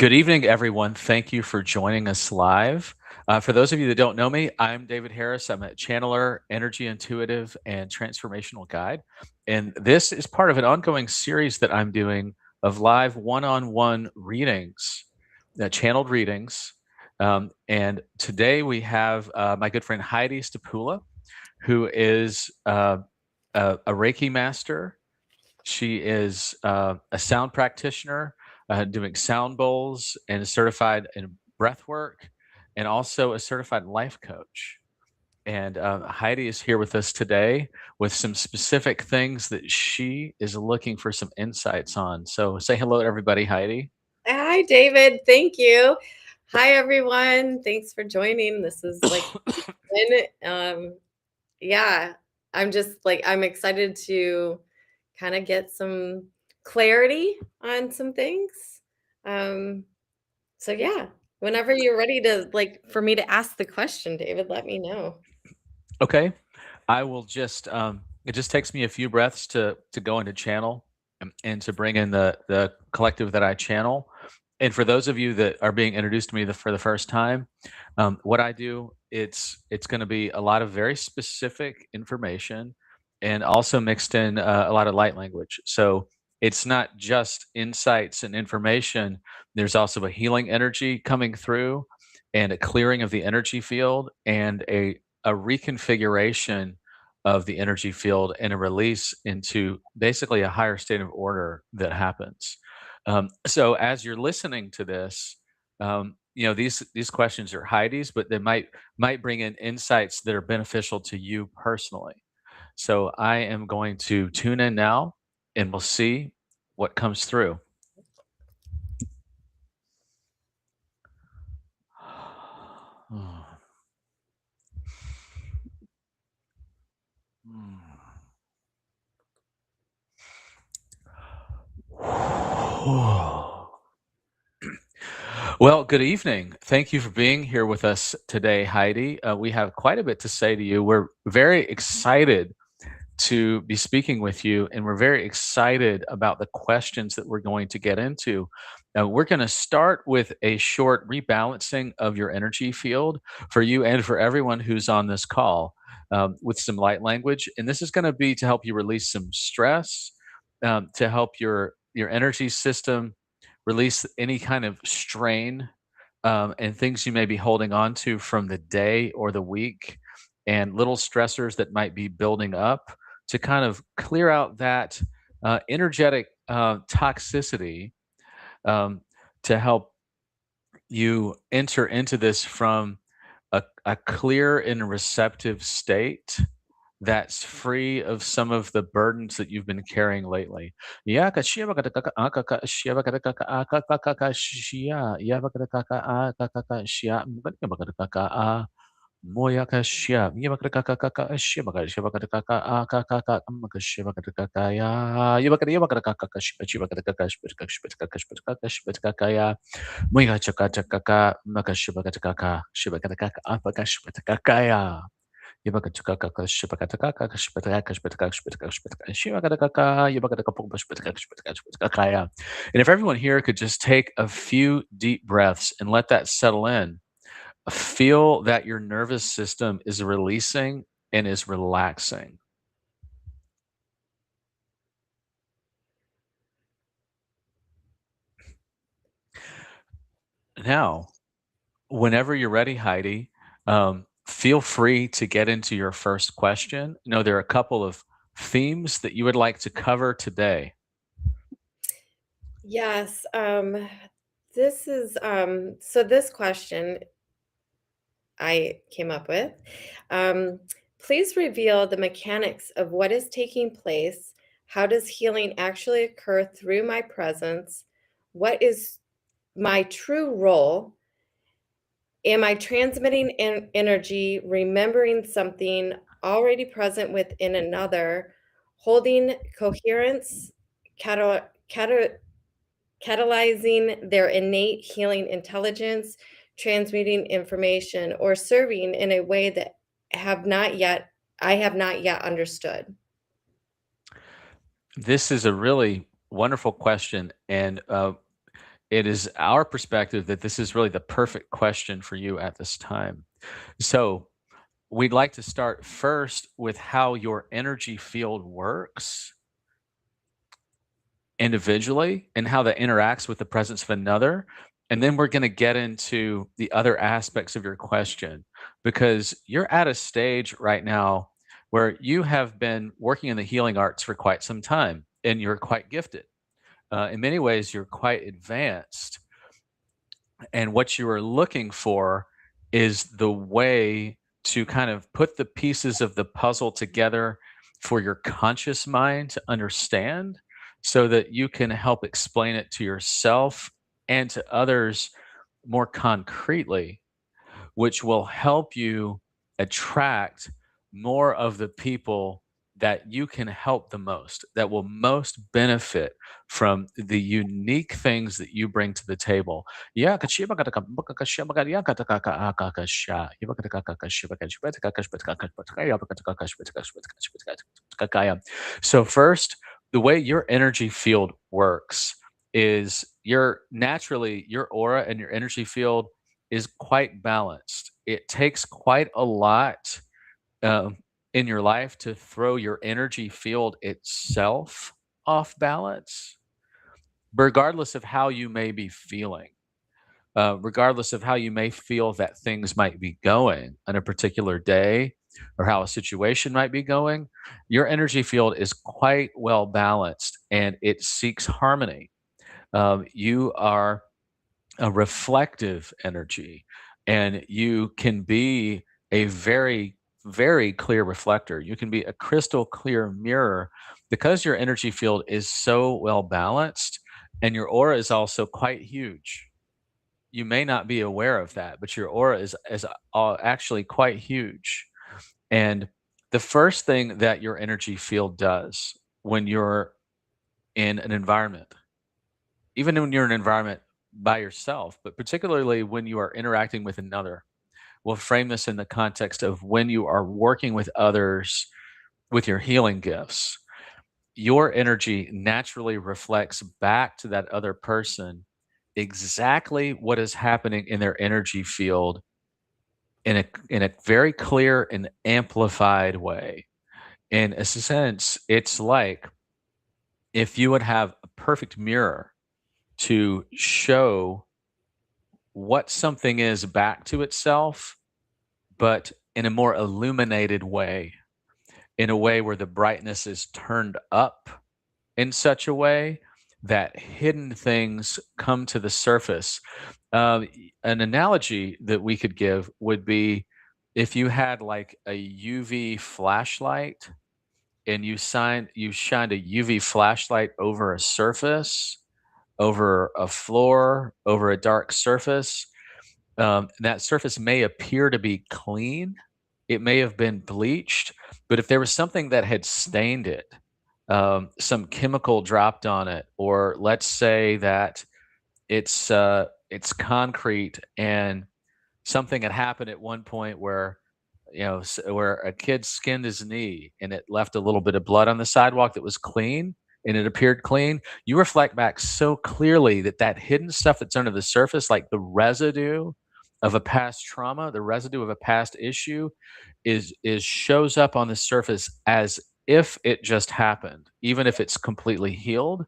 Good evening, everyone. Thank you for joining us live. For those of you that don't know me, I'm David Harris. I'm a channeler, energy intuitive, and transformational guide. And this is part of an ongoing series that I'm doing of live one on one readings, channeled readings. And today we have my good friend Heidi Stapula, who is a Reiki Master. She is a sound practitioner, doing sound bowls and is certified in breath work and also a certified life coach. And Heidi is here with us today with some specific things that she is looking for some insights on. So say hello to everybody, Heidi. Hi, David. Thank you. Hi, everyone. Thanks for joining. This is like fun. Yeah, I'm excited to kind of get some clarity on some things. Um, so yeah, whenever you're ready to for me to ask the question, David, let me know. Okay. I will just it just takes me a few breaths to go into channel and to bring in the collective that I channel. And for those of you that are being introduced to me for the first time, what I do, it's going to be a lot of very specific information and also mixed in a lot of light language. So it's not just insights and information. There's also a healing energy coming through and a clearing of the energy field and a reconfiguration of the energy field and a release into basically a higher state of order that happens. So as you're listening to this, these questions are Heidi's, but they might bring in insights that are beneficial to you personally. So I am going to tune in now, and we'll see what comes through. Well, good evening. Thank you for being here with us today, Heidi. We have quite a bit to say to you. We're very excited to be speaking with you, and we're very excited about the questions that we're going to get into. We're going to start with a short rebalancing of your energy field for you and for everyone who's on this call with some light language. And this is going to be to help you release some stress, to help your energy system release any kind of strain and things you may be holding on to from the day or the week and little stressors that might be building up to kind of clear out that energetic toxicity um, to help you enter into this from a clear and receptive state that's free of some of the burdens that you've been carrying lately. Yaka shiva kata kaka akaka shiva kata kaka akaka kaka shia yava kata kaka akaka shia mbaka kata kaka a moyaka shia yava kata kaka kaka shiva kata kaka akaka amaka shiva kata kaka ya yava kata kaka shiva kata kaka shiva kata kaka ya moyaka chaka chaka kaka maka shiva kata kaka apaka shiva kata kaka ya. And if everyone here could just take a few deep breaths and let that settle in, feel that your nervous system is releasing and is relaxing. Now, whenever you're ready, Heidi, feel free to get into your first question. No, there are a couple of themes that you would like to cover today. Yes. This is so this question I came up with. Um, Please reveal the mechanics of what is taking place. How does healing actually occur through my presence? What is my true role? Am I transmitting energy, remembering something already present within another, holding coherence, cata- cata- catalyzing their innate healing intelligence, transmuting information, or serving in a way that have not yet I have not yet understood? This is a really wonderful question, and it is our perspective that this is really the perfect question for you at this time. So, we'd like to start first with how your energy field works individually and how that interacts with the presence of another. And then we're going to get into the other aspects of your question because you're at a stage right now where you have been working in the healing arts for quite some time and you're quite gifted. In many ways, you're quite advanced. And what you are looking for is the way to kind of put the pieces of the puzzle together for your conscious mind to understand so that you can help explain it to yourself and to others more concretely, which will help you attract more of the people that you can help the most, that will most benefit from the unique things that you bring to the table. So, first, the way your energy field works is your aura and your energy field is quite balanced. It takes quite a lot um, in your life to throw your energy field itself off balance, regardless of how you may be feeling. Regardless of how you may feel that things might be going on a particular day or how a situation might be going, your energy field is quite well balanced and it seeks harmony. You are a reflective energy and you can be a very very clear reflector. You can be a crystal clear mirror because your energy field is so well balanced and your aura is also quite huge. You may not be aware of that, but your aura is actually quite huge. And the first thing that your energy field does when you're in an environment, even when you're in an environment by yourself, but particularly when you are interacting with another. We'll frame this in the context of when you are working with others with your healing gifts. Your energy naturally reflects back to that other person exactly what is happening in their energy field in a very clear and amplified way. In a sense, it's like if you would have a perfect mirror to show what something is back to itself, but in a more illuminated way, in a way where the brightness is turned up in such a way that hidden things come to the surface. An analogy that we could give would be if you had like a UV flashlight and you shined a UV flashlight over a surface, over a floor, over a dark surface. That surface may appear to be clean. It may have been bleached, but if there was something that had stained it, some chemical dropped on it, or let's say that it's concrete and something had happened at one point where where a kid skinned his knee and it left a little bit of blood on the sidewalk that was clean and it appeared clean. You reflect back so clearly that that hidden stuff that's under the surface, like the residue of a past trauma, the residue of a past issue, is shows up on the surface as if it just happened, even if it's completely healed.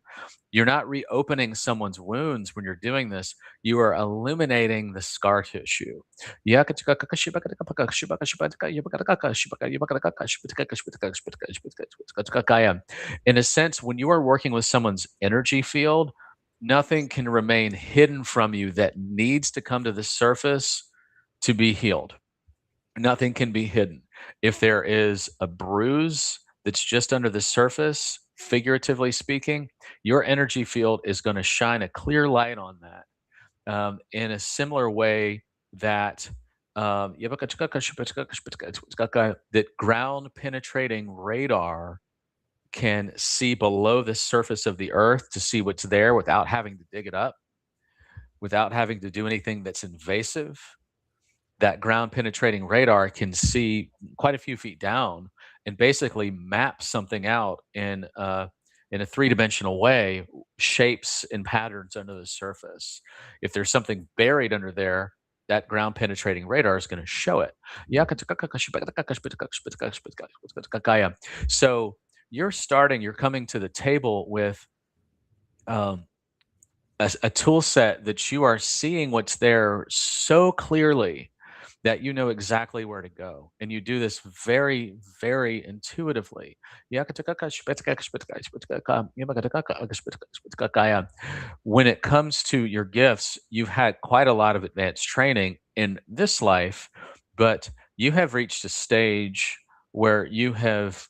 You're not reopening someone's wounds when you're doing this. You are illuminating the scar tissue. In a sense, when you are working with someone's energy field, nothing can remain hidden from you that needs to come to the surface to be healed. Nothing can be hidden. If there is a bruise that's just under the surface, figuratively speaking, your energy field is going to shine a clear light on that in a similar way that that ground penetrating radar can see below the surface of the earth to see what's there without having to dig it up, without having to do anything that's invasive. That ground penetrating radar can see quite a few feet down and basically map something out in a three-dimensional way shapes and patterns under the surface. If there's something buried under there, that ground penetrating radar is going to show it. So you're coming to the table with um, a tool set that you are seeing what's there so clearly that you know exactly where to go. And you do this very, very intuitively. When it comes to your gifts, you've had quite a lot of advanced training in this life, but you have reached a stage where you have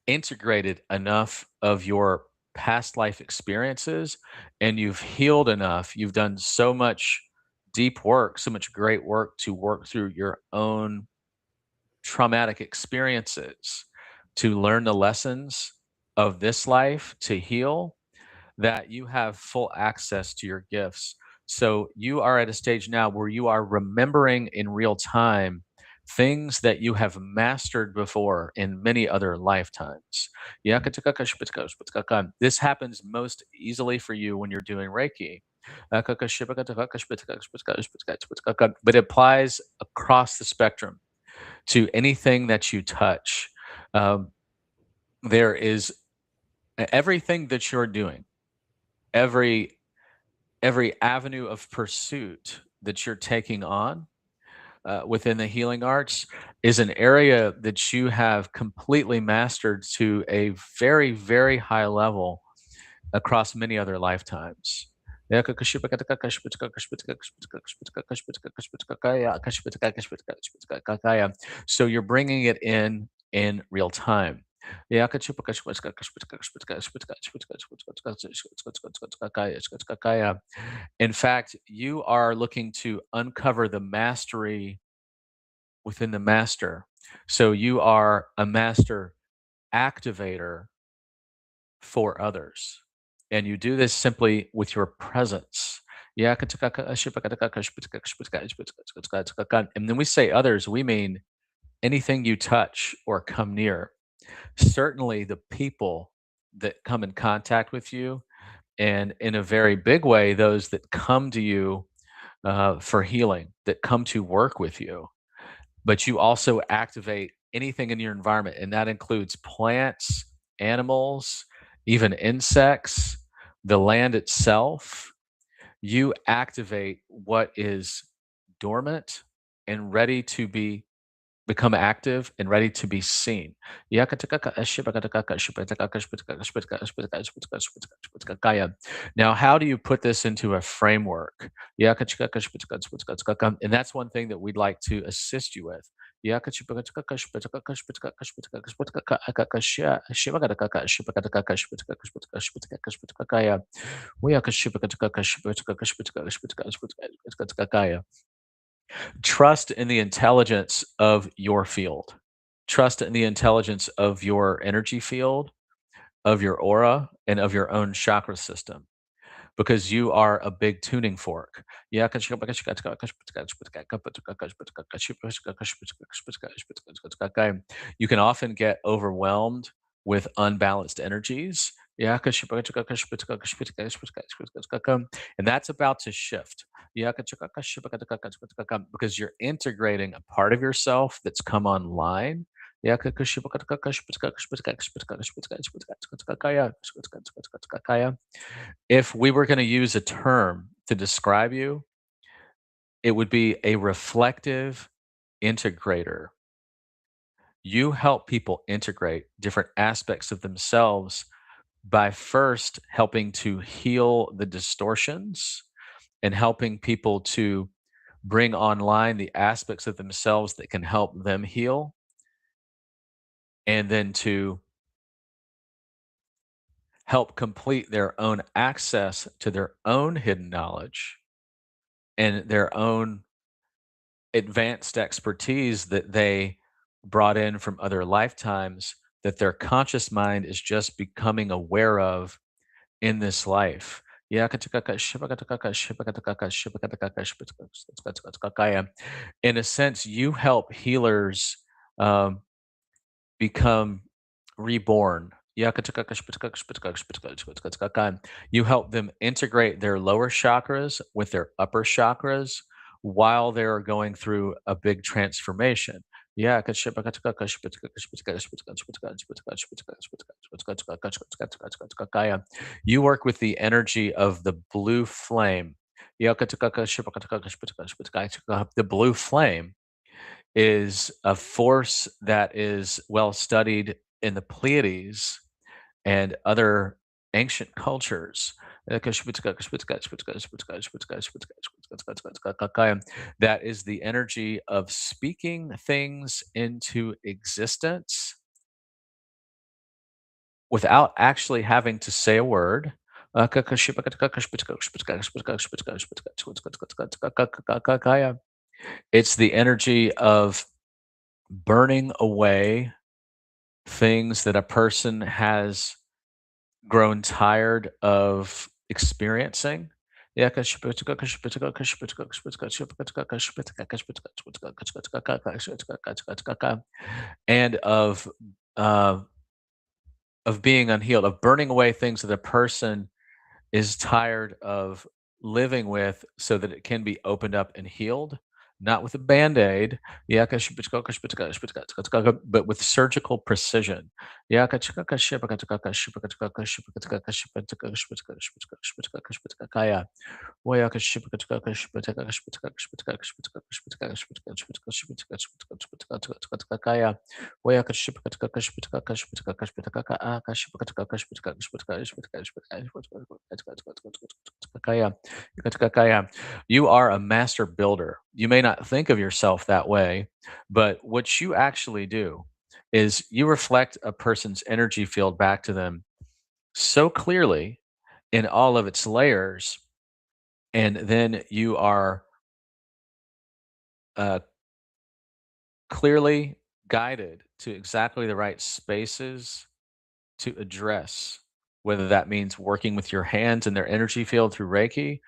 integrated enough of your past life experiences and you've healed enough. You've done so much deep work, so much great work to work through your own traumatic experiences, to learn the lessons of this life, to heal, that you have full access to your gifts. So you are at a stage now where you are remembering in real time things that you have mastered before in many other lifetimes. This happens most easily for you when you're doing Reiki. But it applies across the spectrum to anything that you touch. Um, there is everything that you're doing, every every avenue of pursuit that you're taking on within the healing arts is an area that you have completely mastered to a very, very high level across many other lifetimes. So you're bringing it in real time. In fact, you are looking to uncover the mastery within the master. So you are a master activator for others. And you do this simply with your presence. And then we say others, we mean anything you touch or come near. Certainly the people that come in contact with you, and in a very big way, those that come to you for healing, that come to work with you, but you also activate anything in your environment, and that includes plants, animals, even insects, the land itself. You activate what is dormant and ready to become active and ready to be seen. Now, how do you put this into a framework? And that's one thing that we'd like to assist you with. Trust in the intelligence of your field. Trust in the intelligence of your energy field, of your aura, and of your own chakra system because you are a big tuning fork. You can often get overwhelmed with unbalanced energies. And that's about to shift because you're integrating a part of yourself that's come online. If we were going to use a term to describe you, it would be a reflective integrator. You help people integrate different aspects of themselves by first helping to heal the distortions and helping people to bring online the aspects of themselves that can help them heal, and then to help complete their own access to their own hidden knowledge and their own advanced expertise that they brought in from other lifetimes that their conscious mind is just becoming aware of in this life. In a sense, you help healers um, become reborn. You help them integrate their lower chakras with their upper chakras while they're going through a big transformation. You work with the energy of the blue flame. The blue flame is a force that is well studied in the Pleiades and other ancient cultures. That is the energy of speaking things into existence without actually having to say a word. It's the energy of burning away things that a person has grown tired of experiencing. And uh, of being unhealed, of burning away things that a person is tired of living with so that it can be opened up and healed, not with a band-aid, but with surgical precision. You are a master builder. You may not think of yourself that way, but what you actually do is you reflect a person's energy field back to them so clearly in all of its layers, and then you are uh, clearly guided to exactly the right spaces to address, whether that means working with your hands and their energy field through Reiki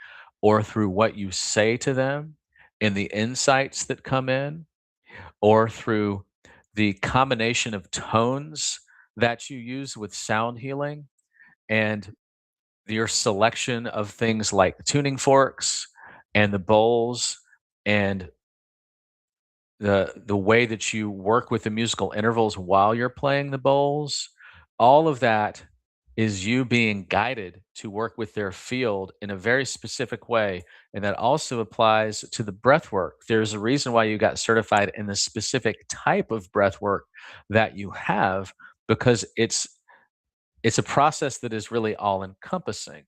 or through what you say to them and the insights that come in, or through the combination of tones that you use with sound healing and your selection of things like tuning forks and the bowls and the way that you work with the musical intervals while you're playing the bowls, all of that is you being guided to work with their field in a very specific way. And that also applies to the breath work. There's a reason why you got certified in the specific type of breath work that you have, because it's a process that is really all encompassing.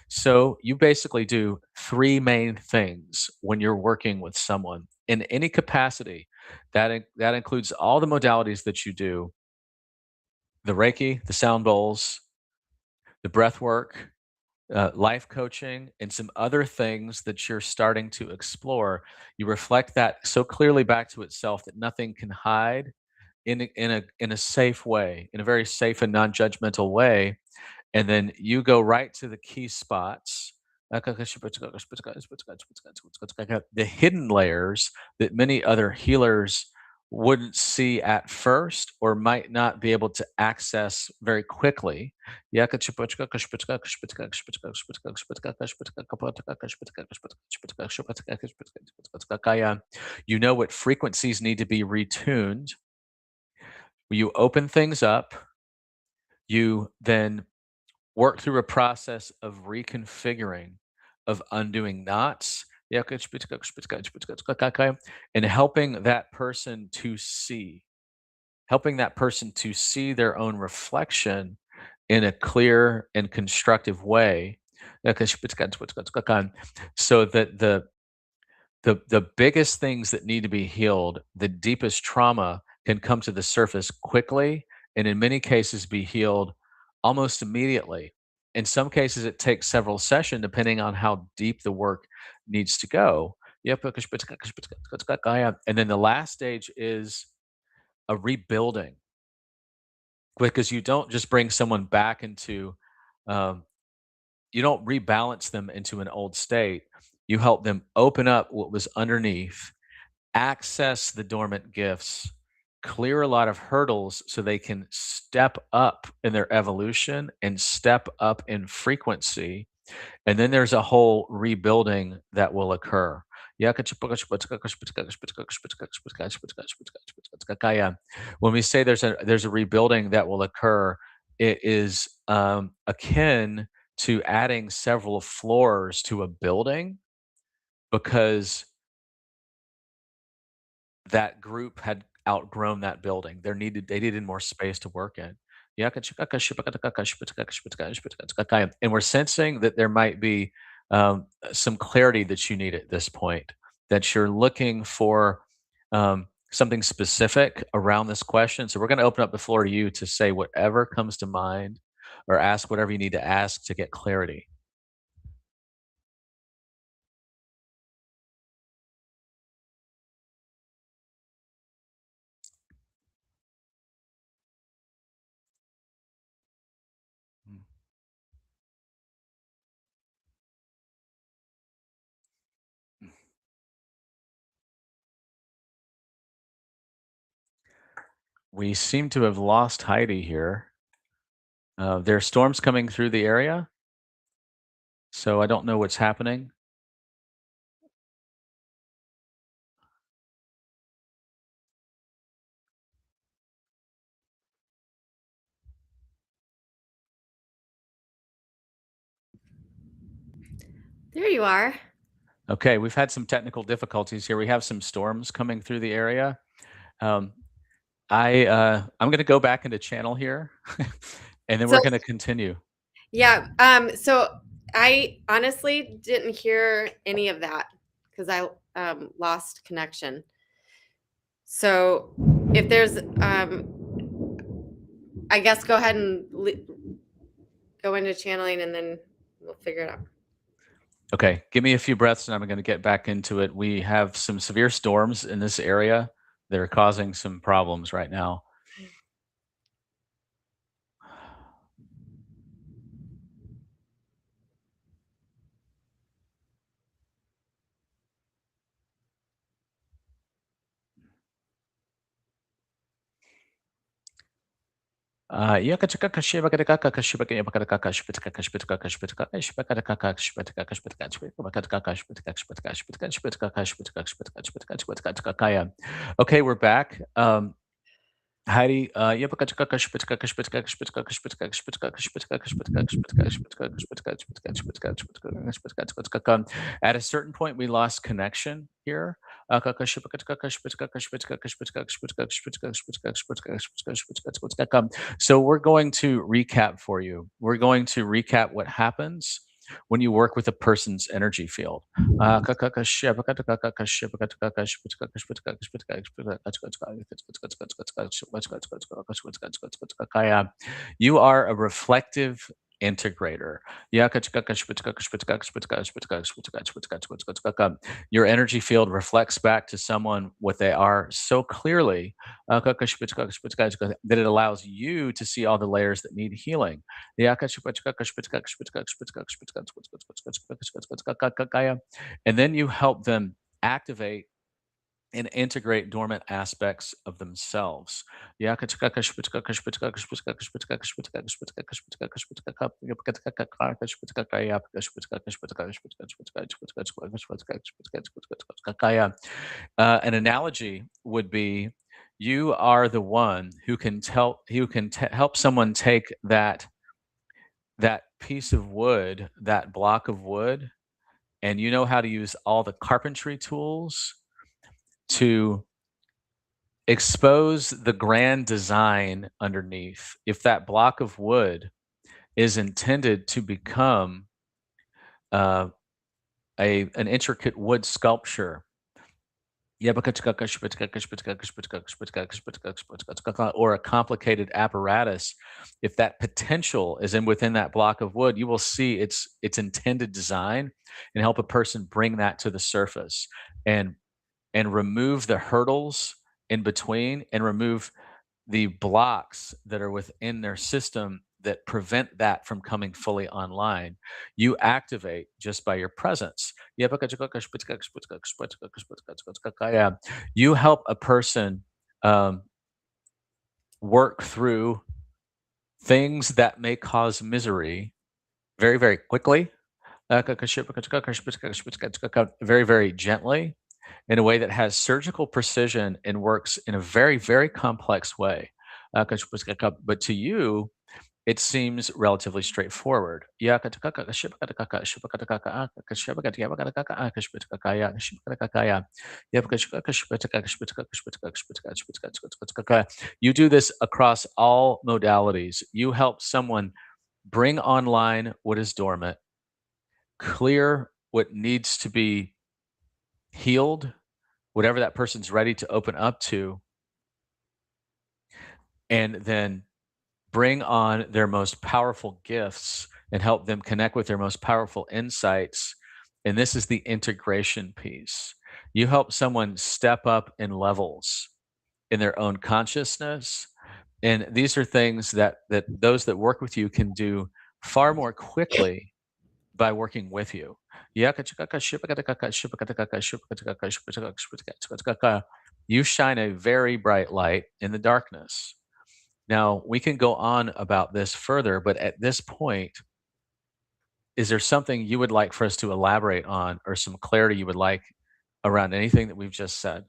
So you basically do three main things when you're working with someone in any capacity. That includes all the modalities that you do: the Reiki, the sound bowls, the breath work, life coaching, and some other things that you're starting to explore. You reflect that so clearly back to itself that nothing can hide in a safe way, in a very safe and non-judgmental way, and then you go right to the key spots, the hidden layers that many other healers wouldn't see at first or might not be able to access very quickly. You know what frequencies need to be retuned. You open things up. You then work through a process of reconfiguring, of undoing knots, and helping that person to see their own reflection in a clear and constructive way. So that the biggest things that need to be healed, the deepest trauma, can come to the surface quickly, and in many cases be healed almost immediately. In some cases, it takes several sessions depending on how deep the work needs to go. Yep. And then the last stage is a rebuilding, because you don't just bring someone back into, um, you don't rebalance them into an old state. You help them open up what was underneath, access the dormant gifts, clear a lot of hurdles so they can step up in their evolution and step up in frequency, and then there's a whole rebuilding that will occur. When we say there's a rebuilding that will occur, it is akin to adding several floors to a building because that group had outgrown that building. They needed more space to work in. And we're sensing that there might be some clarity that you need at this point, that you're looking for something specific around this question. So we're going to open up the floor to you to say whatever comes to mind or ask whatever you need to ask to get clarity. Mm. We seem to have lost Heidi here. There are storms coming through the area, so I don't know what's happening. There you are. Okay, we've had some technical difficulties here. We have some storms coming through the area. Um, I'm gonna go back into channel here, and then So we're gonna continue. yeah, so I honestly didn't hear any of that because I lost connection. So if there's, I guess go ahead and go into channeling and then we'll figure it out. Okay, give me a few breaths, and I'm gonna get back into it. We have some severe storms in this area that are causing some problems right now. Okay, we're back. Heidi, at a certain point, we lost connection here. So we're going to recap for you. We're going to recap what happens when you work with a person's energy field. You are a reflective integrator. Your energy field reflects back to someone what they are so clearly that it allows you to see all the layers that need healing. And then you help them activate and integrate dormant aspects of themselves. An analogy would be you are the one who can help someone take that piece of wood, that block of wood, and you know how to use all the carpentry tools to expose the grand design underneath. If that block of wood is intended to become uh, an intricate wood sculpture, or a complicated apparatus, if that potential is in within that block of wood, you will see its intended design and help a person bring that to the surface and remove the hurdles in between and remove the blocks that are within their system that prevent that from coming fully online. You activate just by your presence. You help a person. work through things that may cause misery very, very quickly, very, very gently, in a way that has surgical precision and works in a very, very complex way. But to you, it seems relatively straightforward. You do this across all modalities. You help someone bring online what is dormant, clear what needs to be healed, whatever that person's ready to open up to, and then bring on their most powerful gifts and help them connect with their most powerful insights. And this is the integration piece. You help someone step up in levels in their own consciousness. And these are things that those that work with you can do far more quickly by working with you. You shine a very bright light in the darkness. Now, we can go on about this further, but at this point, is there something you would like for us to elaborate on or some clarity you would like around anything that we've just said?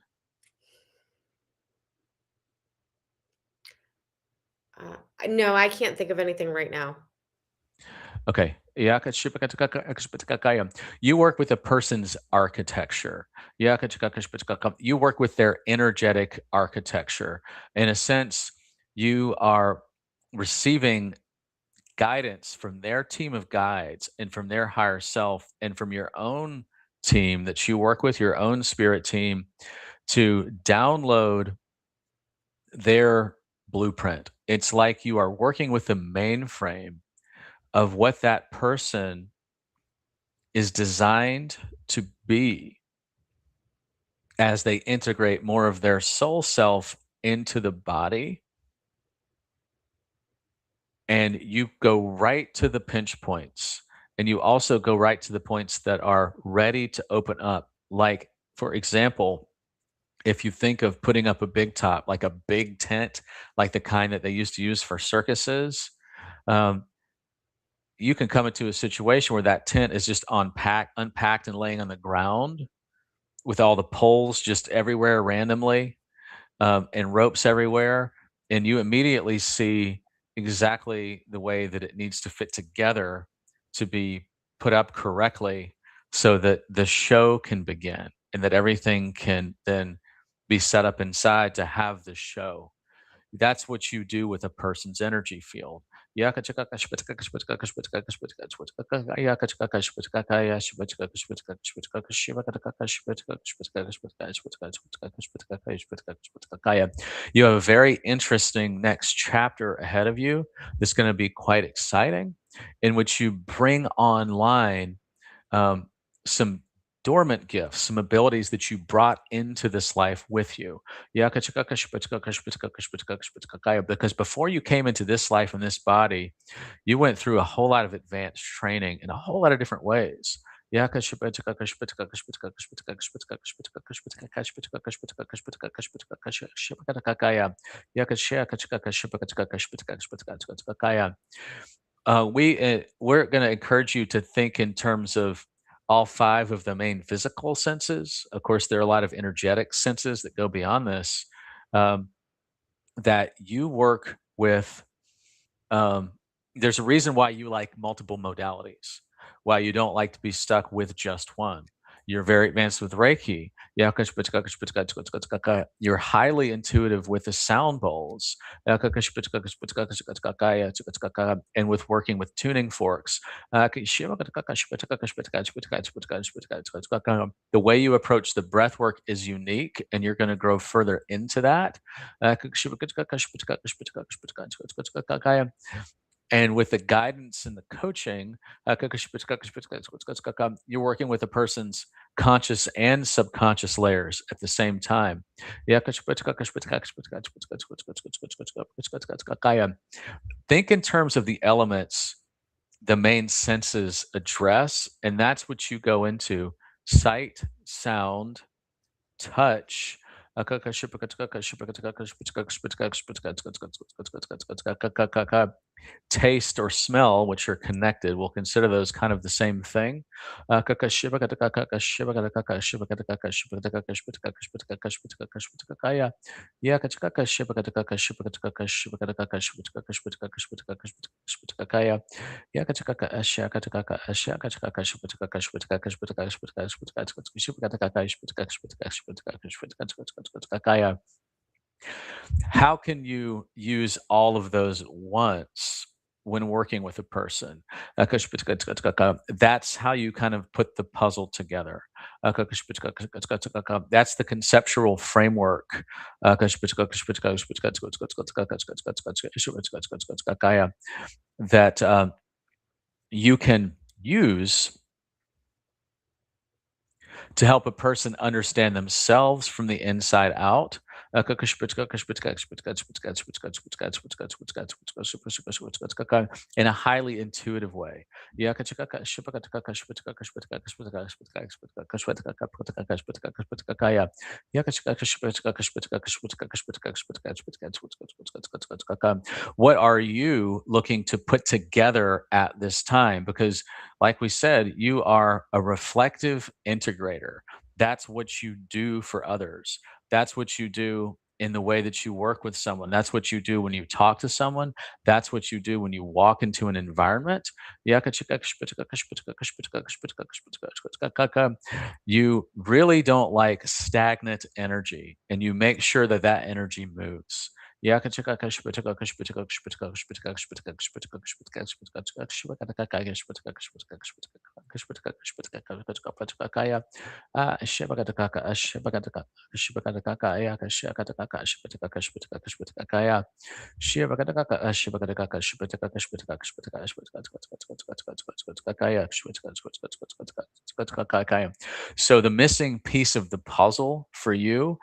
Uh, no, I can't think of anything right now. Okay. You work with a person's architecture. You work with their energetic architecture. In a sense, you are receiving guidance from their team of guides and from their higher self and from your own team that you work with, your own spirit team, to download their blueprint. It's like you are working with the mainframe of what that person is designed to be as they integrate more of their soul self into the body. And you go right to the pinch points. And you also go right to the points that are ready to open up. Like, for example, if you think of putting up a big top, like a big tent, like the kind that they used to use for circuses, um, you can come into a situation where that tent is just unpacked and laying on the ground with all the poles just everywhere randomly, and ropes everywhere, and you immediately see exactly the way that it needs to fit together to be put up correctly so that the show can begin and that everything can then be set up inside to have the show. That's what you do with a person's energy field. You have a very interesting next chapter ahead of you that's going to be quite exciting, in which you bring online um, some dormant gifts, some abilities that you brought into this life with you. Because before you came into this life in this body, you went through a whole lot of advanced training in a whole lot of different ways. We're going to encourage you to think in terms of all five of the main physical senses. Of course, there are a lot of energetic senses that go beyond this. Um, that you work with. Um, there's a reason why you like multiple modalities, why you don't like to be stuck with just one. You're very advanced with Reiki. You're highly intuitive with the sound bowls and with working with tuning forks. The way you approach the breath work is unique, and you're going to grow further into that. And with the guidance and the coaching, you're working with a person's conscious and subconscious layers at the same time. Think in terms of the elements the main senses address, and that's what you go into: sight, sound, touch. Taste or smell, which are connected, we'll consider those kind of the same thing. How can you use all of those once when working with a person? That's how you kind of put the puzzle together. That's the conceptual framework that you can use to help a person understand themselves from the inside out. In a highly intuitive way. What are you looking to put together at this time? Because like we said, you are a reflective integrator. That's what you do for others. That's what you do in the way that you work with someone. That's what you do when you talk to someone. That's what you do when you walk into an environment. You really don't like stagnant energy, and you make sure that that energy moves. So the missing piece of the puzzle for you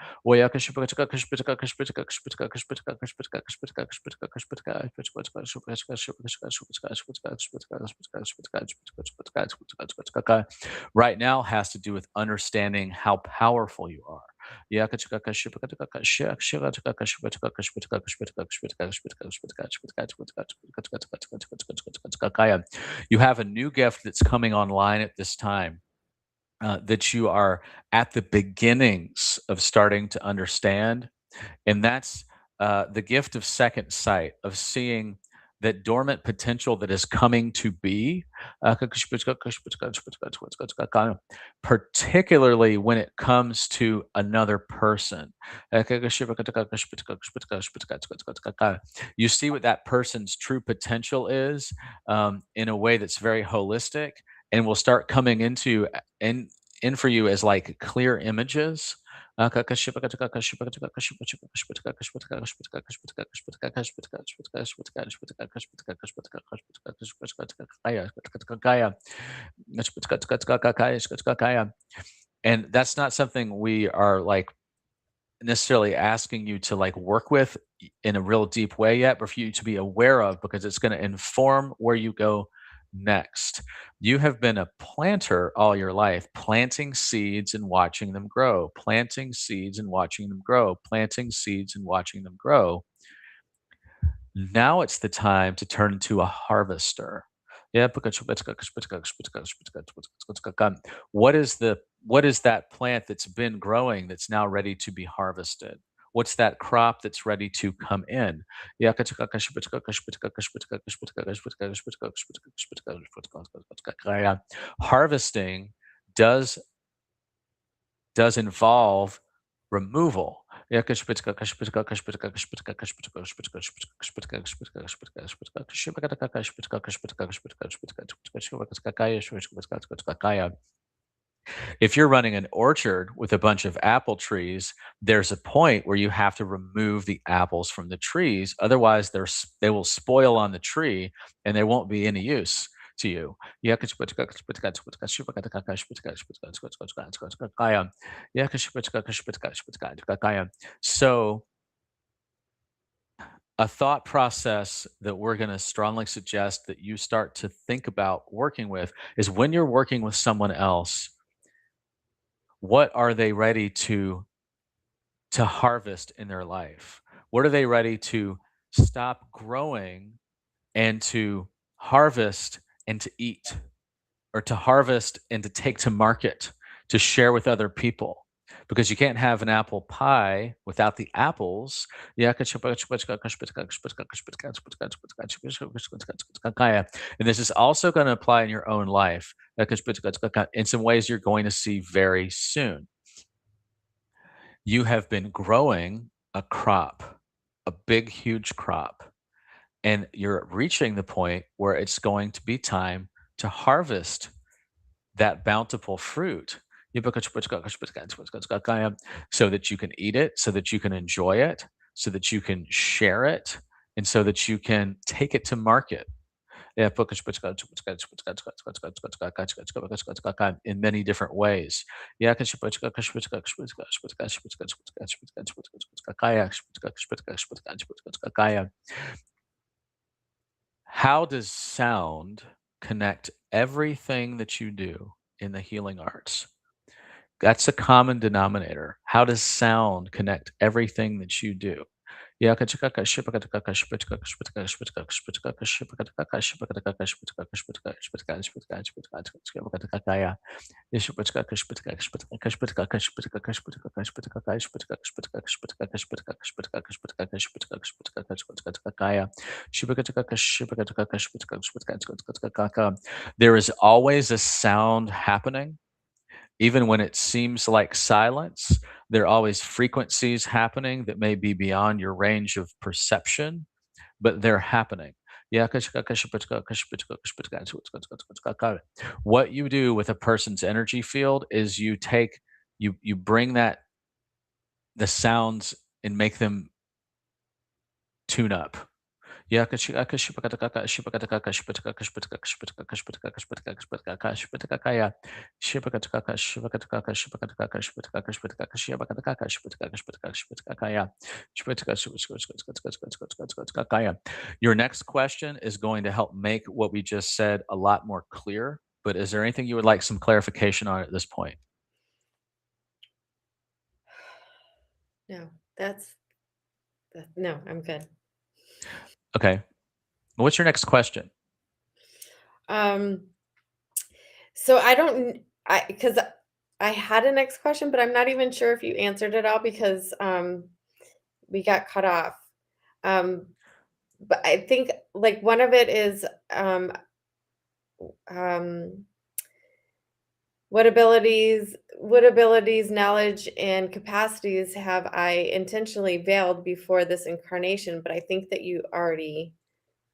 right now has to do with understanding how powerful you are. You have a new gift that's coming online at this time that you are at the beginnings of starting to understand, and that's the gift of second sight, of seeing that dormant potential that is coming to be, particularly when it comes to another person. You see what that person's true potential is in a way that's very holistic and will start coming into in for you as like clear images. And that's not something we are like necessarily asking you to like work with in a real deep way yet, but for you to be aware of because it's going to inform where you go next. You have been a planter all your life, planting seeds and watching them grow, planting seeds and watching them grow, planting seeds and watching them grow. Now it's the time to turn into a harvester. Yeah, what is that plant that's been growing that's now ready to be harvested? What's that crop that's ready to come in? Yeah, harvesting does involve removal. If you're running an orchard with a bunch of apple trees, there's a point where you have to remove the apples from the trees. Otherwise, they will spoil on the tree and they won't be any use to you. So, a thought process that we're going to strongly suggest that you start to think about working with is when you're working with someone else, what are they ready to to harvest in their life? What are they ready to stop growing and to harvest and to eat, or to harvest and to take to market, to share with other people? Because you can't have an apple pie without the apples. And this is also going to apply in your own life in some ways you're going to see very soon. You have been growing a crop, a big, huge crop, and you're reaching the point where it's going to be time to harvest that bountiful fruit so that you can eat it, so that you can enjoy it, so that you can share it, and so that you can take it to market. Yeah, in many different ways. Yeah, how does sound connect everything that you do in the healing arts? That's a common denominator. How does sound connect everything that you do? Yeah, there is always a sound happening. Even when it seems like silence, there are always frequencies happening that may be beyond your range of perception, but they're happening. Yeah. What you do with a person's energy field is you bring that the sounds and make them tune up. Yeah, your next question is going to help make what we just said a lot more clear, but is there anything you would like some clarification on at this point? No, no, I'm good. Okay. What's your next question? Um, so I don't, I because I had a next question, but I'm not even sure if you answered it all because we got cut off. Um, but I think like one of it is um, what abilities, knowledge, and capacities have I intentionally veiled before this incarnation? But I think that you already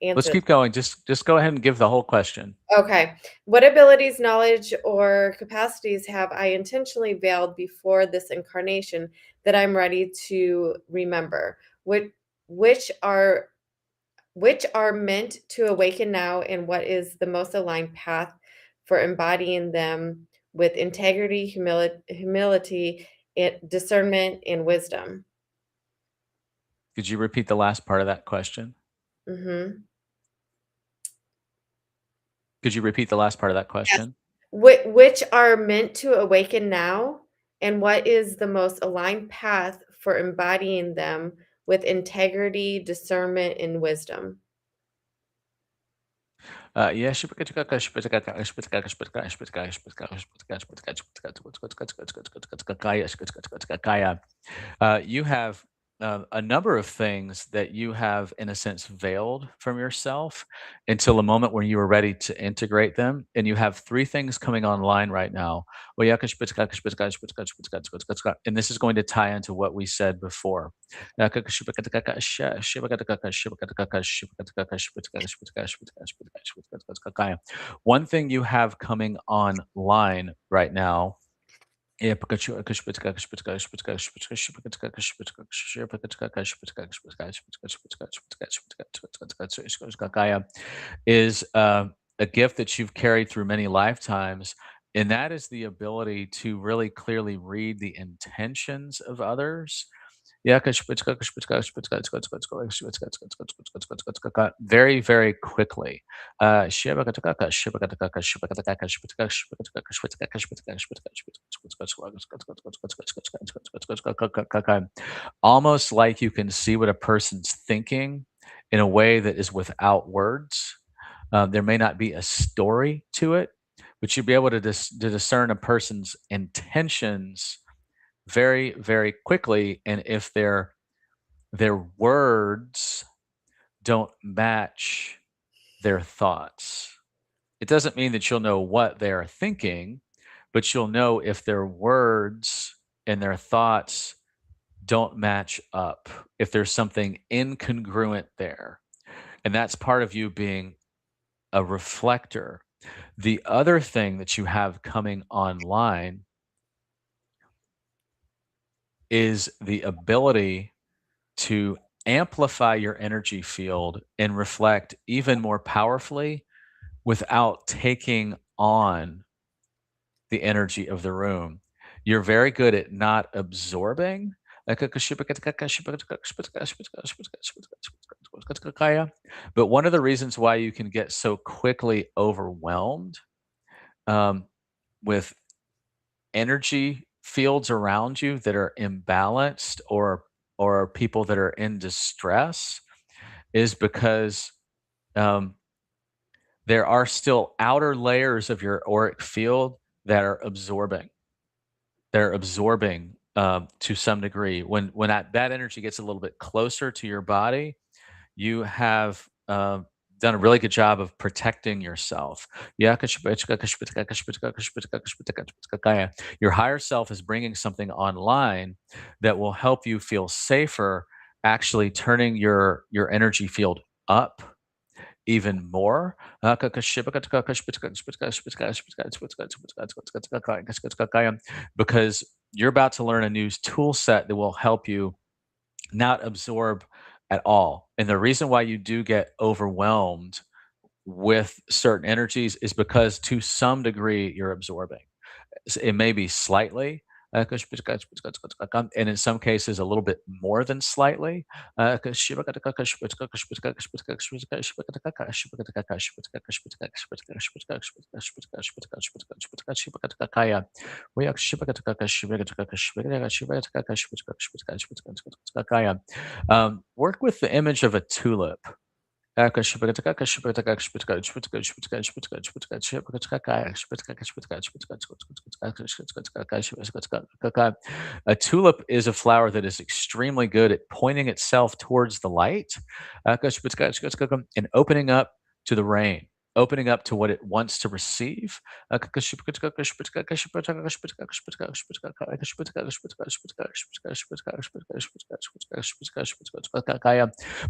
Let's answered. keep going. Just go ahead and give the whole question. Okay. What abilities, knowledge, or capacities have I intentionally veiled before this incarnation that I'm ready to remember? Which are which are meant to awaken now, and what is the most aligned path for embodying them with integrity, humility, discernment, and wisdom? Could you repeat the last part of that question? Hmm. Could you repeat the last part of that Yes. question? Which are meant to awaken now, and what is the most aligned path for embodying them with integrity, discernment, and wisdom? Yeah. You have a number of things that you have, in a sense, veiled from yourself until a moment when you were ready to integrate them. And you have three things coming online right now. And this is going to tie into what we said before. One thing you have coming online right now. Is a gift that you've carried through many lifetimes, and that is the ability to really clearly read the intentions of others Very, very quickly. Almost like you can see what a person's thinking in a way that is without words. There may not be a story to it, but you'll be able to discern a person's intentions very, very quickly. And if their words don't match their thoughts, it doesn't mean that you'll know what they are thinking, but you'll know if their words and their thoughts don't match up, if there's something incongruent there. And that's part of you being a reflector. The other thing that you have coming online is the ability to amplify your energy field and reflect even more powerfully without taking on the energy of the room. You're very good at not absorbing. But one of the reasons why you can get so quickly overwhelmed um, with energy fields around you that are imbalanced or people that are in distress is because um, there are still outer layers of your auric field that are absorbing. They're absorbing to some degree. When that energy gets a little bit closer to your body, you have done a really good job of protecting yourself. Your higher self is bringing something online that will help you feel safer, actually turning your energy field up even more. Because you're about to learn a new tool set that will help you not absorb at all. And the reason why you do get overwhelmed with certain energies is because to some degree you're absorbing. It may be slightly, and in some cases a little bit more than slightly. Work with the image of a tulip. A tulip is a flower that is extremely good at pointing itself towards the light and opening up to the rain, opening up to what it wants to receive.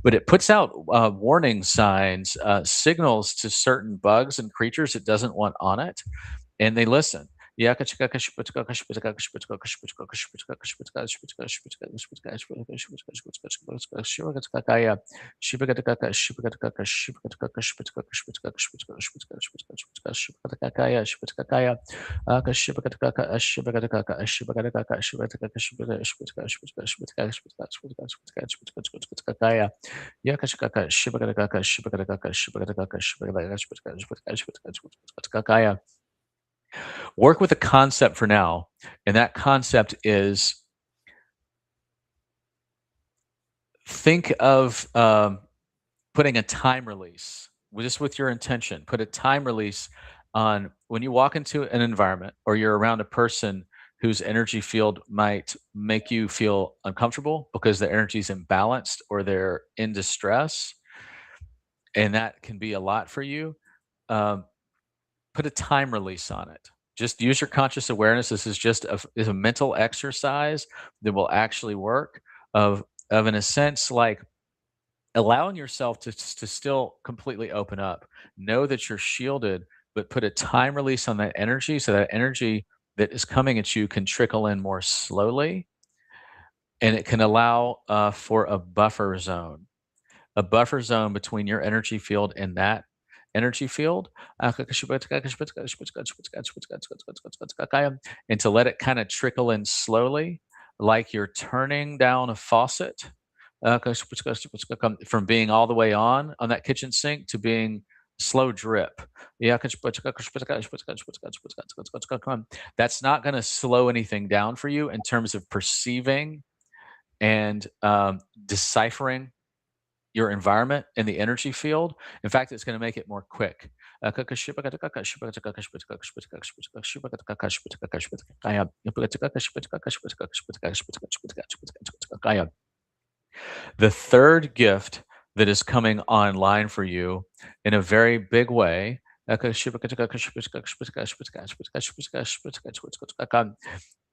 But it puts out warning signs, signals to certain bugs and creatures it doesn't want on it, and they listen. Work with a concept for now, and that concept is think of putting a time release just with your intention. Put a time release on when you walk into an environment or you're around a person whose energy field might make you feel uncomfortable because their energy is imbalanced or they're in distress, and that can be a lot for you. Um, Put a time release on it. Just use your conscious awareness. This is just is a mental exercise that will actually work of in a sense like allowing yourself to still completely open up. Know that you're shielded, but put a time release on that energy so that energy that is coming at you can trickle in more slowly, and it can allow for a buffer zone between your energy field and that energy field, and to let it kind of trickle in slowly, like you're turning down a faucet from being all the way on that kitchen sink to being slow drip. That's not going to slow anything down for you in terms of perceiving and deciphering your environment and the energy field. In fact, it's going to make it more quick. The third gift that is coming online for you in a very big way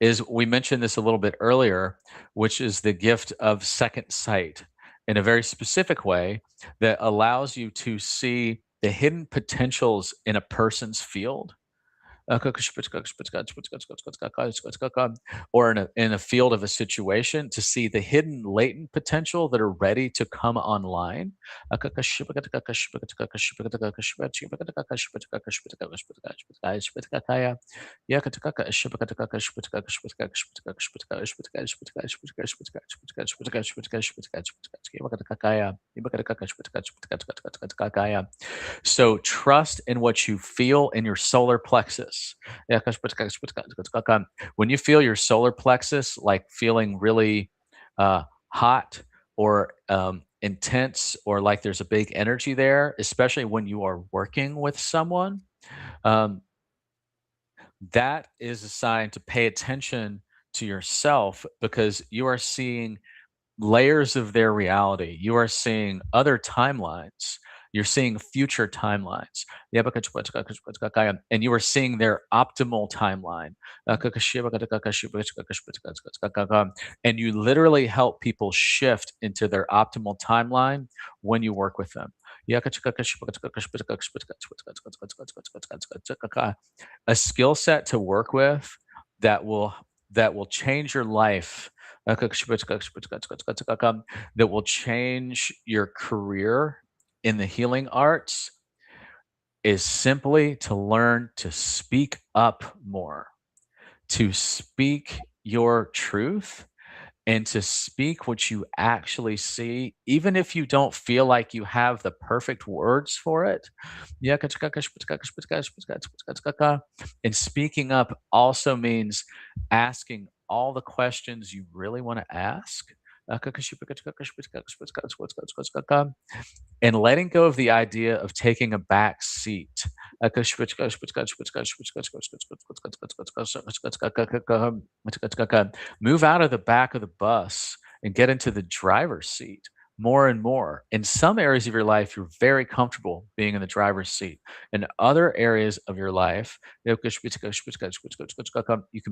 is, we mentioned this a little bit earlier, which is the gift of second sight in a very specific way that allows you to see the hidden potentials in a person's field, or in a field of a situation, to see the hidden latent potential that are ready to come online. So trust in what you feel in your solar plexus. When you feel your solar plexus like feeling really hot or intense, or like there's a big energy there, especially when you are working with someone, um, that is a sign to pay attention to yourself, because you are seeing layers of their reality. You are seeing other timelines. You're seeing future timelines. And you are seeing their optimal timeline. And you literally help people shift into their optimal timeline when you work with them. A skill set to work with that will change your life, that will change your career in the healing arts, is simply to learn to speak up more, to speak your truth, and to speak what you actually see, even if you don't feel like you have the perfect words for it. And speaking up also means asking all the questions you really want to ask. And letting go of the idea of taking a back seat. Move out of the back of the bus and get into the driver's seat more and more. In some areas of your life, you're very comfortable being in the driver's seat. In other areas of your life, you can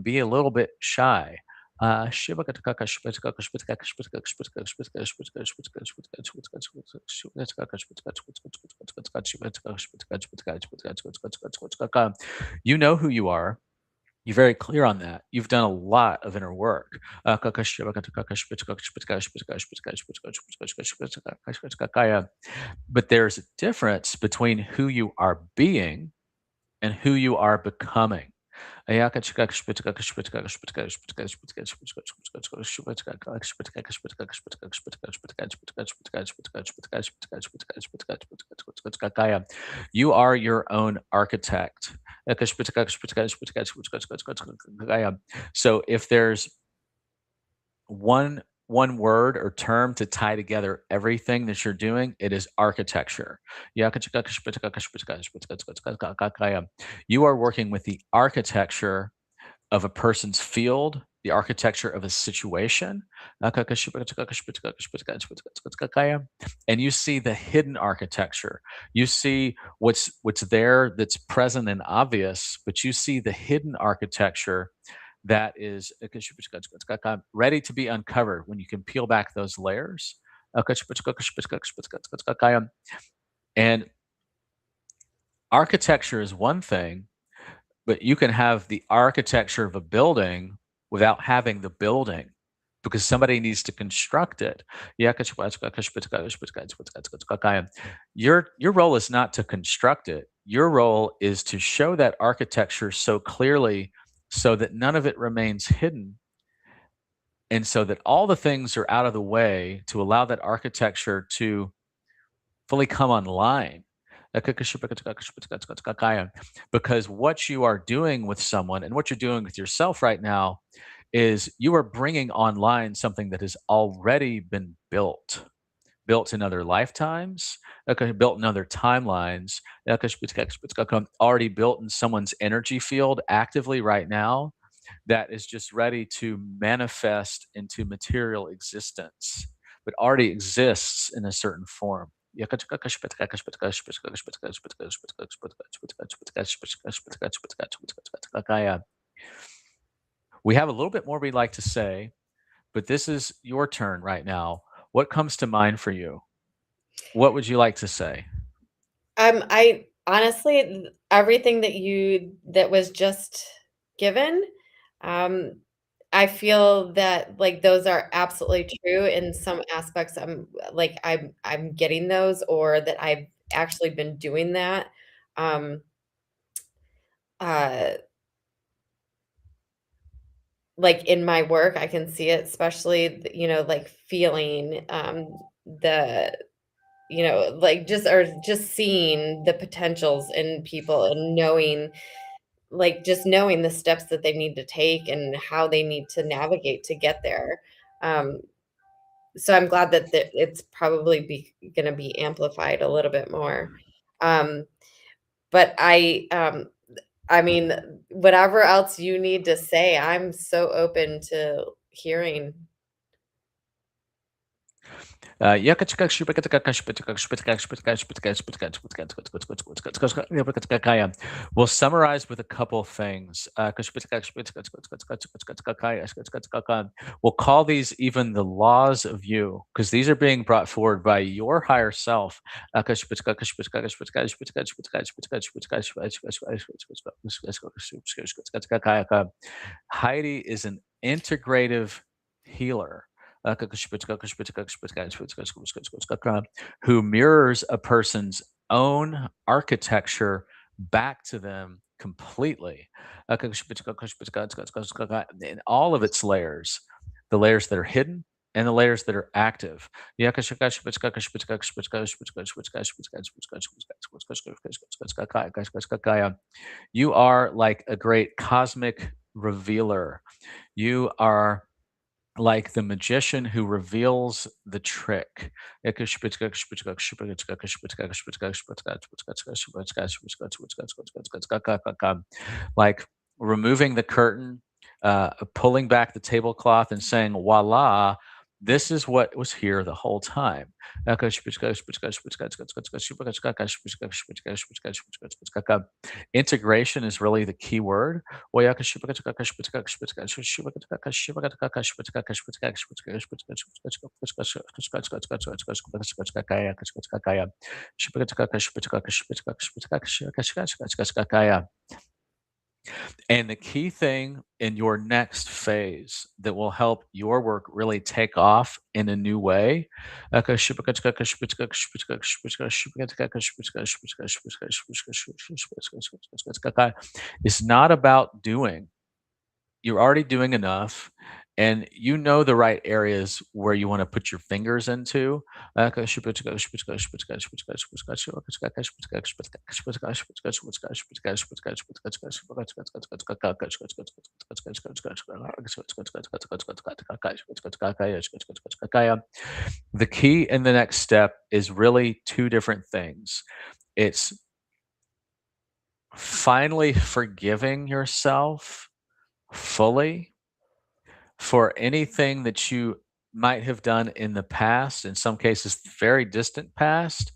be a little bit shy. You know who you are. You're very clear on that. You've done a lot of inner work. But there's a difference between who you are being and who you are becoming. You are your own architect. So if there's one word or term to tie together everything that you're doing, it is architecture. You are working with the architecture of a person's field, the architecture of a situation, and you see the hidden architecture. You see what's there that's present and obvious, but you see the hidden architecture that is ready to be uncovered when you can peel back those layers. And architecture is one thing, but you can have the architecture of a building without having the building, because somebody needs to construct it. Your role is not to construct it. Your role is to show that architecture so clearly so that none of it remains hidden, And so that all the things are out of the way to allow that architecture to fully come online. Because what you are doing with someone and what you're doing with yourself right now is you are bringing online something that has already been built in other lifetimes, built in other timelines, already built in someone's energy field actively right now that is just ready to manifest into material existence, but already exists in a certain form. We have a little bit more we'd like to say, but this is your turn right now. What comes to mind for you? What would you like to say? I honestly, everything that was just given, um, I feel that, like, those are absolutely true in some aspects. I'm getting those, or that I've actually been doing that. Um, uh, like, in my work, I can see it, especially, like, feeling, the like, just seeing the potentials in people, and knowing the steps that they need to take and how they need to navigate to get there. Um, so I'm glad that it's probably gonna be amplified a little bit more. Um, but I mean, whatever else you need to say, I'm so open to hearing. We'll summarize with a couple things. We'll call these even the laws of you, because these are being brought forward by your higher self. Heidi is an integrative healer who mirrors a person's own architecture back to them completely in all of its layers, the layers that are hidden and the layers that are active. You are like a great cosmic revealer. You are like the magician who reveals the trick. Like removing the curtain, pulling back the tablecloth and saying, voila, this is what was here the whole time. Integration is really the key word. And the key thing in your next phase that will help your work really take off in a new way is not about doing. You're already doing enough, and you know the right areas where you want to put your fingers into. The key in the next step is really two different things. It's finally forgiving yourself fully for anything that you might have done in the past, in some cases, very distant past,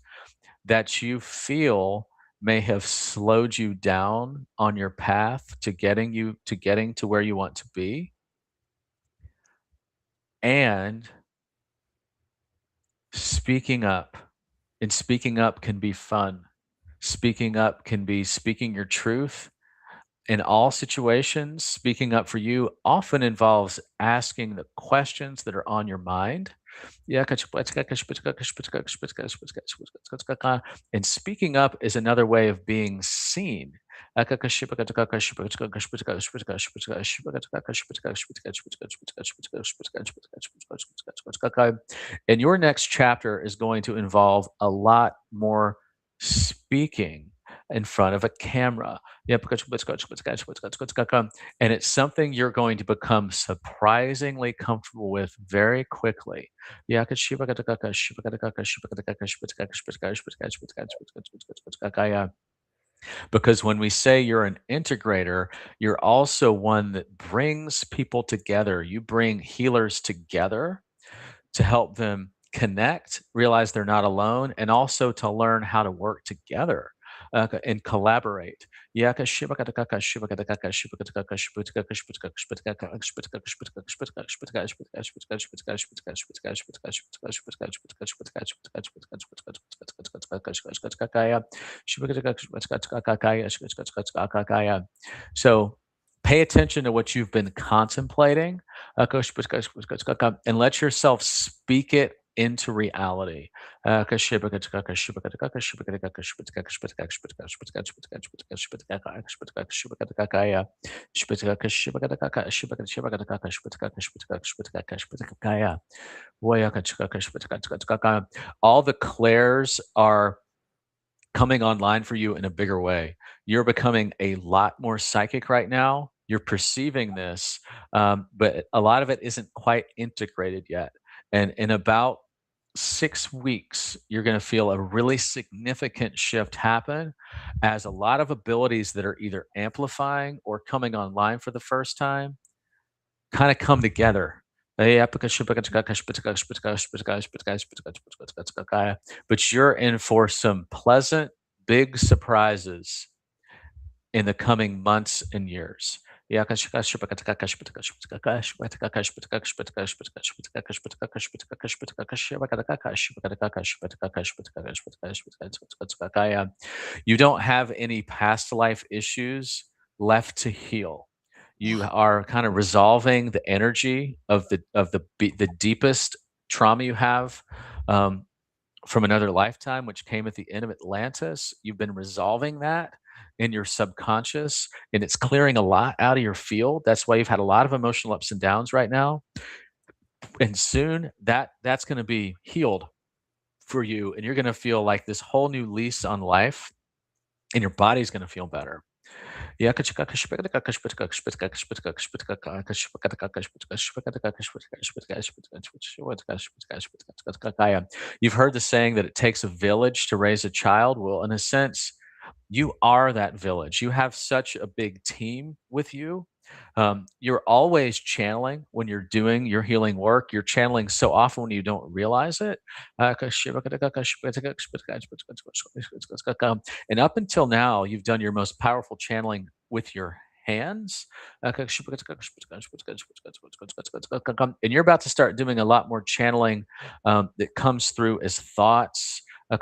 that you feel may have slowed you down on your path to getting to where you want to be. And speaking up. And speaking up can be fun. Speaking up can be speaking your truth in all situations. Speaking up for you often involves asking the questions that are on your mind. And speaking up is another way of being seen. And your next chapter is going to involve a lot more speaking in front of a camera. And it's something you're going to become surprisingly comfortable with very quickly. Because when we say you're an integrator, you're also one that brings people together. You bring healers together to help them connect, realize they're not alone, and also to learn how to work together and collaborate. So pay attention to what you've been contemplating and let yourself speak it into reality. All the clairs are coming online for you in a bigger way. You're becoming a lot more psychic right now. You're perceiving this, but a lot of it isn't quite integrated yet. And in about 6 weeks, you're going to feel a really significant shift happen as a lot of abilities that are either amplifying or coming online for the first time kind of come together. But you're in for some pleasant, big surprises in the coming months and years. You don't have any past life issues left to heal. You are kind of resolving the energy of the deepest trauma you have, um, from another lifetime, which came at the end of Atlantis. You've been resolving that in your subconscious, and it's clearing a lot out of your field. That's why you've had a lot of emotional ups and downs right now. And soon that's going to be healed for you, and you're going to feel like this whole new lease on life, and your body's going to feel better. You've heard the saying that it takes a village to raise a child. Well, in a sense, you are that village. You have such a big team with you. You're always channeling when you're doing your healing work. You're channeling so often when you don't realize it. And up until now, you've done your most powerful channeling with your hands. And you're about to start doing a lot more channeling that comes through as thoughts that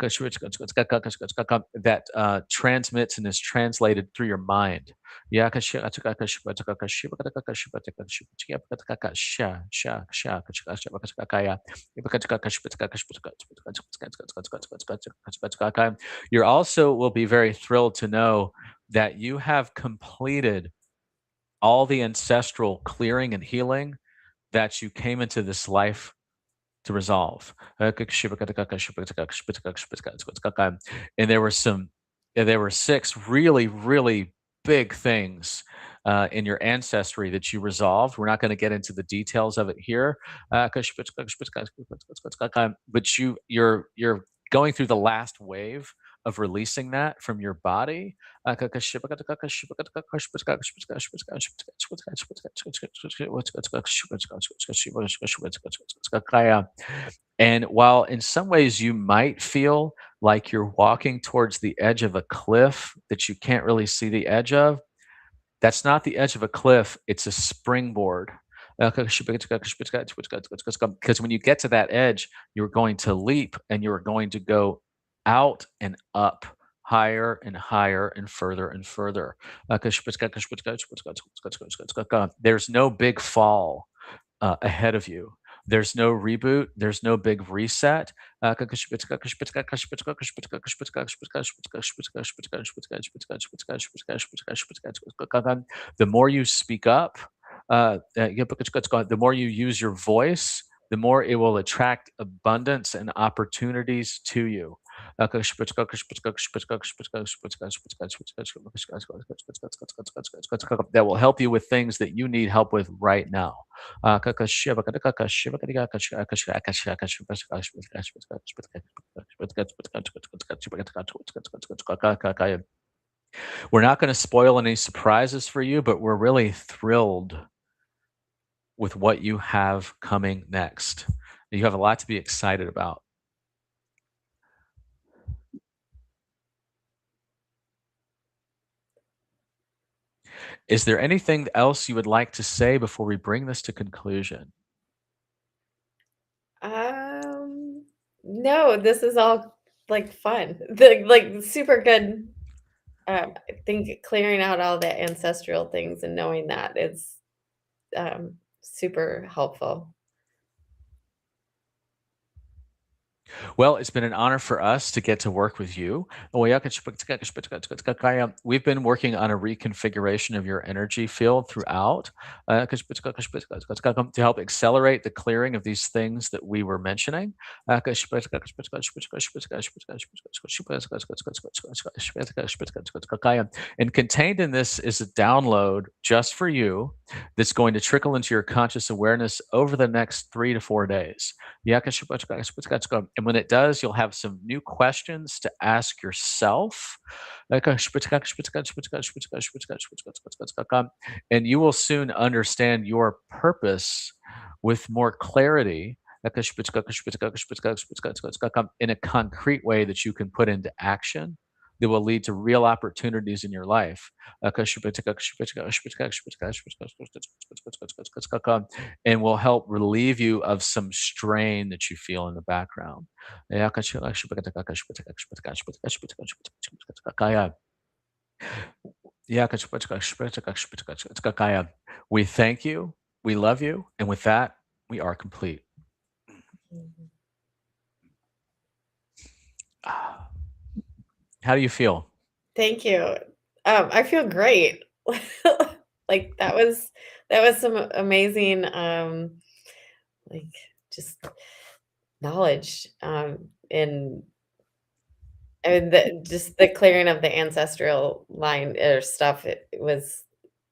transmits and is translated through your mind. You also will be very thrilled to know that you have completed all the ancestral clearing and healing that you came into this life to resolve. And there were some there were 6 really, really big things, in your ancestry that you resolved. We're not gonna get into the details of it here, but you're going through the last wave of releasing that from your body. And while in some ways you might feel like you're walking towards the edge of a cliff that you can't really see the edge of, that's not the edge of a cliff, it's a springboard. Because when you get to that edge, you're going to leap and you're going to go out and up, higher and higher and further and further. There's no big fall ahead of you. There's no reboot. There's no big reset. The more you speak up, the more you use your voice, the more it will attract abundance and opportunities to you. That will help you with things that you need help with right now. We're not going to spoil any surprises for you, but we're really thrilled with what you have coming next. You have a lot to be excited about. Is there anything else you would like to say before we bring this to conclusion? Um, no, this is all like fun. The like super good. I think clearing out all the ancestral things and knowing that is super helpful. Well, it's been an honor for us to get to work with you. We've been working on a reconfiguration of your energy field throughout to help accelerate the clearing of these things that we were mentioning. And contained in this is a download just for you that's going to trickle into your conscious awareness over the next 3 to 4 days. And when it does, you'll have some new questions to ask yourself. And you will soon understand your purpose with more clarity in a concrete way that you can put into action that will lead to real opportunities in your life. And will help relieve you of some strain that you feel in the background. We thank you, we love you, and with that, we are complete. Mhm. How do you feel? Thank you. I feel great. Like that was some amazing like just knowledge and just the clearing of the ancestral line or stuff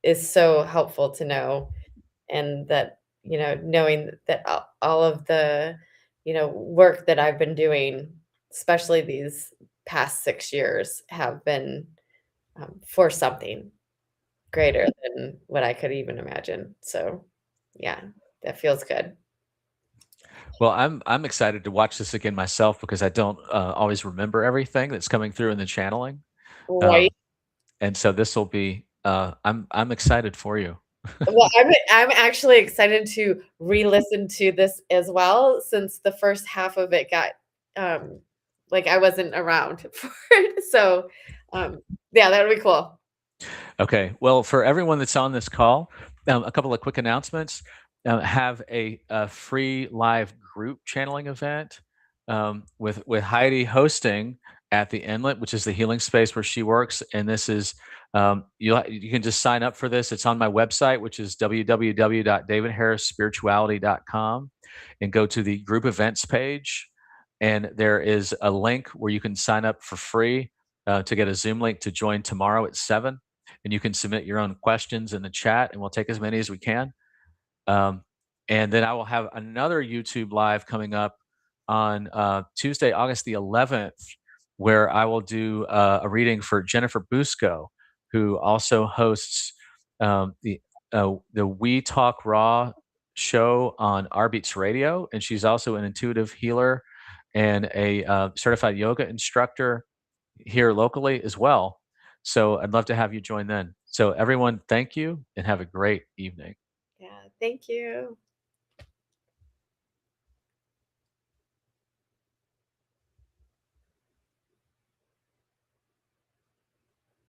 is so helpful to know and that knowing that all of the work that I've been doing, especially these past 6 years, have been for something greater than what I could even imagine. So, yeah, that feels good. Well, I'm excited to watch this again myself because I don't always remember everything that's coming through in the channeling, Right. um, and so this will be. I'm excited for you. Well, I'm actually excited to re-listen to this as well since the first half of it got um like I wasn't around for it. So, yeah, that would be cool. Okay. Well, for everyone that's on this call, a couple of quick announcements. Have a free live group channeling event with Heidi hosting at the Inlet, which is the healing space where she works. And this is you can just sign up for this. It's on my website, which is www.davidharrisspirituality.com, and go to the group events page. And there is a link where you can sign up for free to get a Zoom link to join tomorrow at 7, and you can submit your own questions in the chat, and we'll take as many as we can. Um, and then I will have another YouTube live coming up on Tuesday, August the 11th, where I will do a reading for Jennifer Busco, who also hosts the We Talk Raw show on R Beats Radio, and she's also an intuitive healer and a certified yoga instructor here locally as well. So I'd love to have you join then. So everyone, thank you and have a great evening. Yeah, thank you.